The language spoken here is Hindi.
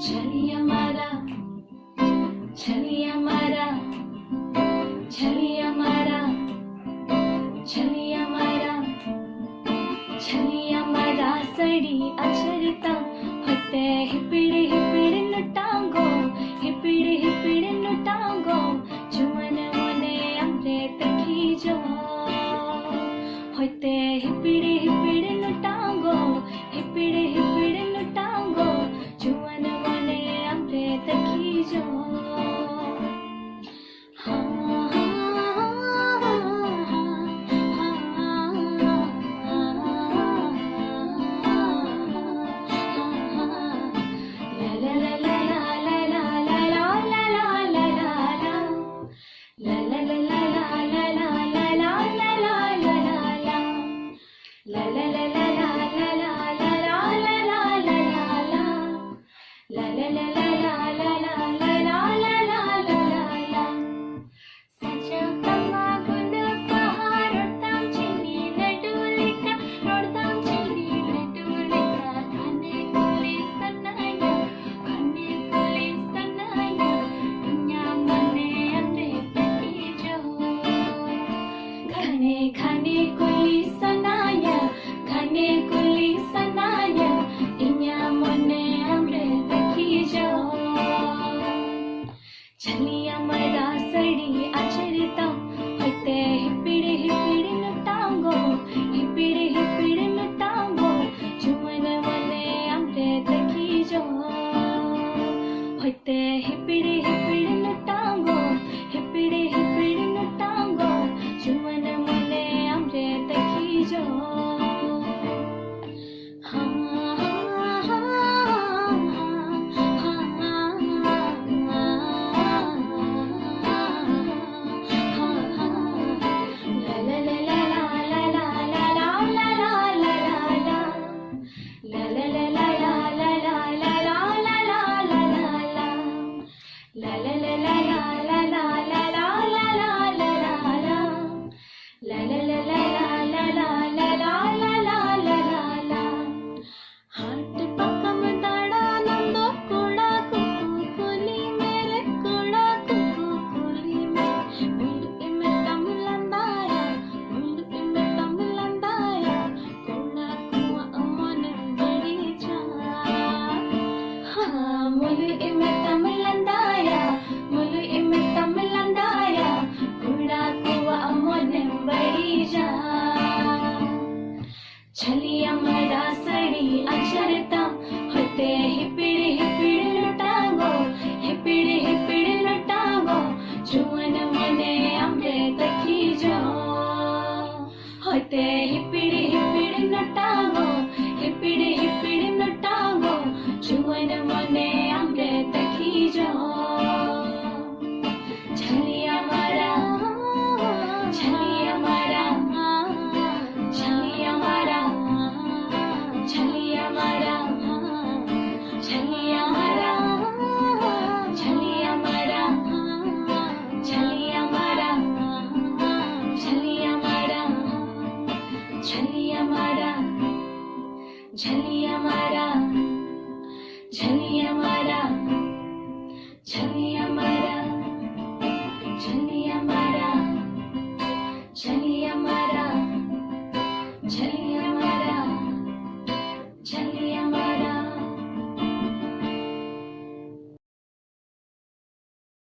छलिया मारा छलिया मारा छलिया मारा छलिया मारा छलिया मारा सड़ी अचरता होते हिपिड़ नुटांगो हिपिड़ नुटांगो जुमन मने अमरे तखी जो होते हिपिड़ नुटांगो हिपिड़ नुटांगो जुमन मने अमरे तखी जो घने कुली सनाया घने कुली सनाया इन्या मने हमरे तखी जो छलिया मरा सड़ी अचरता होते हिपिड़ नुटांगो हिपिड़ नुटांगो जुमन मने हमरे तखी जो होते हिपिड़ नुटांगो हिपिड़ नुटांगो जुमन मने हमरे तखी जो छलिया मरा सड़ी अचरता होते हिपिड़ नुटांगो हिपिड़ नुटांगो जुमन मने हमरे तखी जो होते हिपिड़ नुटांगो